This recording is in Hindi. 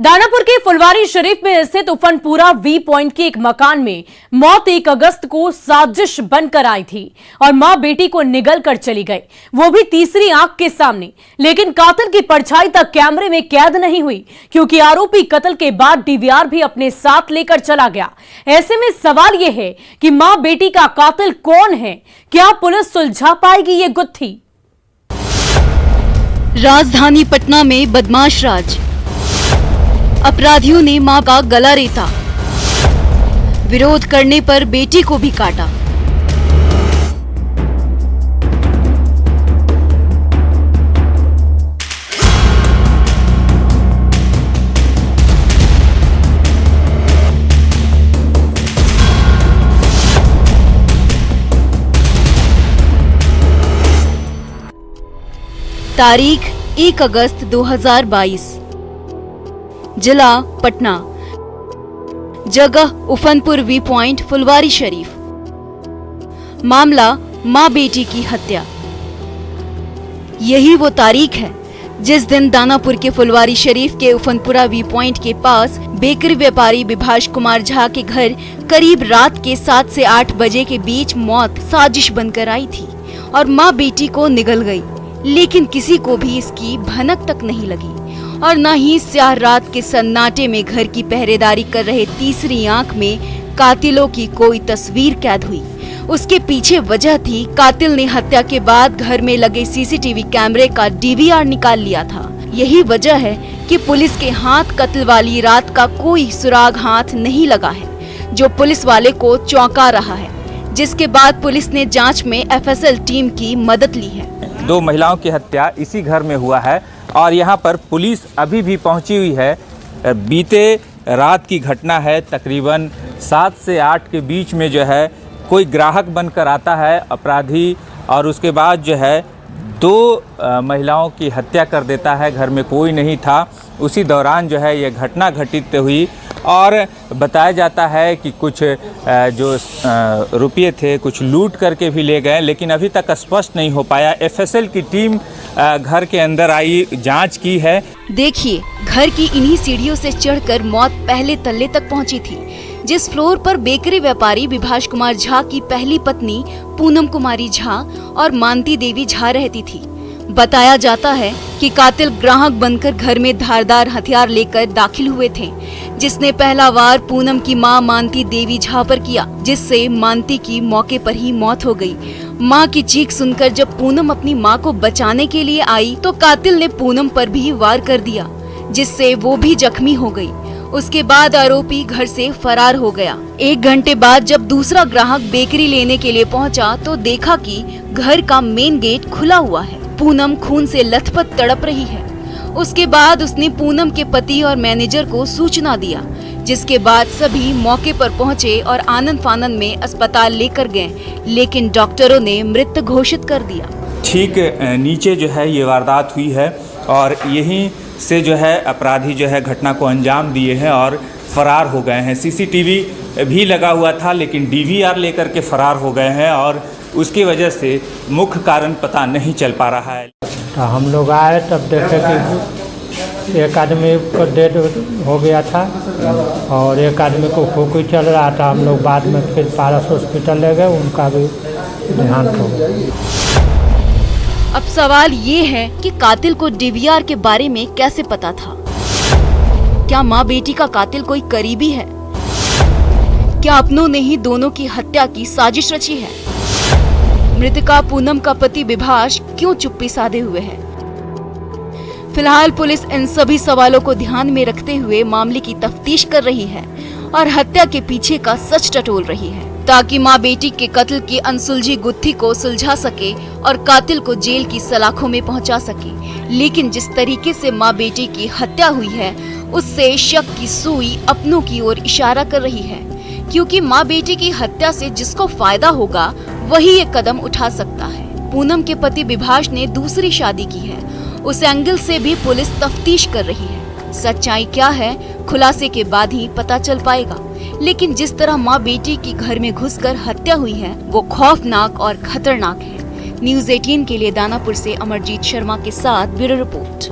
दानापुर के फुलवारी शरीफ में स्थित उफनपुरा वी पॉइंट के एक मकान में मौत 1 अगस्त को साजिश बनकर आई थी और मां बेटी को निगल कर चली गई, वो भी तीसरी आंख के सामने। लेकिन कातिल की परछाई तक कैमरे में कैद नहीं हुई, क्योंकि आरोपी कत्ल के बाद डीवीआर भी अपने साथ लेकर चला गया। ऐसे में सवाल यह है कि मां बेटी का कातिल कौन है? क्या पुलिस सुलझा पाएगी ये गुत्थी? राजधानी पटना में बदमाश राज, अपराधियों ने मां का गला रेता, विरोध करने पर बेटी को भी काटा। तारीख 1 अगस्त 2022, जिला पटना, जगह उफनपुर वी पॉइंट फुलवारी शरीफ। मामला मां बेटी की हत्या। यही वो तारीख है जिस दिन दानापुर के फुलवारी शरीफ के उफनपुरा वी पॉइंट के पास बेकरी व्यापारी विभाष कुमार झा के घर करीब रात के 7 से 8 बजे के बीच मौत साजिश बनकर आई थी और मां बेटी को निगल गई। लेकिन किसी को भी इसकी भनक तक नहीं लगी और न ही स्याह रात के सन्नाटे में घर की पहरेदारी कर रहे तीसरी आंख में कातिलों की कोई तस्वीर कैद हुई। उसके पीछे वजह थी, कातिल ने हत्या के बाद घर में लगे सीसीटीवी कैमरे का डीवीआर निकाल लिया था। यही वजह है कि पुलिस के हाथ कत्ल वाली रात का कोई सुराग हाथ नहीं लगा है, जो पुलिस वाले को चौंका रहा है। जिसके बाद पुलिस ने जांच में एफएसएल टीम की मदद ली है। 2 महिलाओं की हत्या इसी घर में हुआ है और यहाँ पर पुलिस अभी भी पहुँची हुई है। बीते रात की घटना है, तकरीबन 7 से 8 के बीच में जो है कोई ग्राहक बनकर आता है अपराधी और उसके बाद जो है 2 महिलाओं की हत्या कर देता है। घर में कोई नहीं था। उसी दौरान जो है ये घटना घटित हुई और बताया जाता है कि कुछ जो रुपये थे कुछ लूट करके भी ले गए, लेकिन अभी तक स्पष्ट नहीं हो पाया। एफएसएल की टीम घर के अंदर आई, जांच की है। देखिए, घर की इन्हीं सीढ़ियों से चढ़कर मौत पहले तल्ले तक पहुंची थी, जिस फ्लोर पर बेकरी व्यापारी विभाष कुमार झा की पहली पत्नी पूनम कुमारी झा और मानती देवी झा रहती थी। बताया जाता है कि कातिल ग्राहक बनकर घर में धारदार हथियार लेकर दाखिल हुए थे, जिसने पहला वार पूनम की मां मानती देवी झा पर किया, जिससे मानती की मौके पर ही मौत हो गई। मां की चीख सुनकर जब पूनम अपनी मां को बचाने के लिए आई तो कातिल ने पूनम पर भी वार कर दिया, जिससे वो भी जख्मी हो गई। उसके बाद आरोपी घर से फरार हो गया। 1 घंटे बाद जब दूसरा ग्राहक बेकरी लेने के लिए पहुंचा तो देखा कि घर का मेन गेट खुला हुआ है। पूनम खून से लथपथ तड़प रही है। उसके बाद उसने पूनम के पति और मैनेजर को सूचना दिया, जिसके बाद सभी मौके पर पहुंचे और आनंद फानंद में अस्पताल लेकर गए, लेकिन डॉक्टरों ने मृत घोषित कर दिया। ठीक नीचे जो है ये वारदात हुई है और यहीं से जो है अपराधी जो है घटना को अंजाम दिए हैं और फरार हो गए हैं। सीसीटीवी भी लगा हुआ था, लेकिन डीवीआर लेकर के फरार हो गए हैं और उसकी वजह से मुख्य कारण पता नहीं चल पा रहा है। तो हम लोग आए तब देखे कि एक आदमी को डेड हो गया था और एक आदमी को खोखी चल रहा था। हम लोग बाद में फिर पारस हॉस्पिटल ले गए, उनका भी देहांत हो गया। अब सवाल ये है कि कातिल को डीवीआर के बारे में कैसे पता था? क्या माँ बेटी का कातिल कोई करीबी है? क्या अपनों ने ही दोनों की हत्या की साजिश रची है? मृतका पूनम का पति विभाष क्यों चुप्पी साधे हुए है? फिलहाल पुलिस इन सभी सवालों को ध्यान में रखते हुए मामले की तफ्तीश कर रही है और हत्या के पीछे का सच टटोल रही है, ताकि मां बेटी के कत्ल की अनसुलझी गुत्थी को सुलझा सके और कातिल को जेल की सलाखों में पहुंचा सके। लेकिन जिस तरीके से मां बेटी की हत्या हुई है, उससे शक की सुई अपनों की ओर इशारा कर रही है, क्योंकि मां बेटी की हत्या से जिसको फायदा होगा वही ये कदम उठा सकता है। पूनम के पति विभाष ने दूसरी शादी की है, उस एंगल से भी पुलिस तफ्तीश कर रही है। सच्चाई क्या है, खुलासे के बाद ही पता चल पाएगा। लेकिन जिस तरह माँ बेटी की घर में घुसकर हत्या हुई है, वो खौफनाक और खतरनाक है। न्यूज़ 18 के लिए दानापुर से अमरजीत शर्मा के साथ ब्यूरो रिपोर्ट।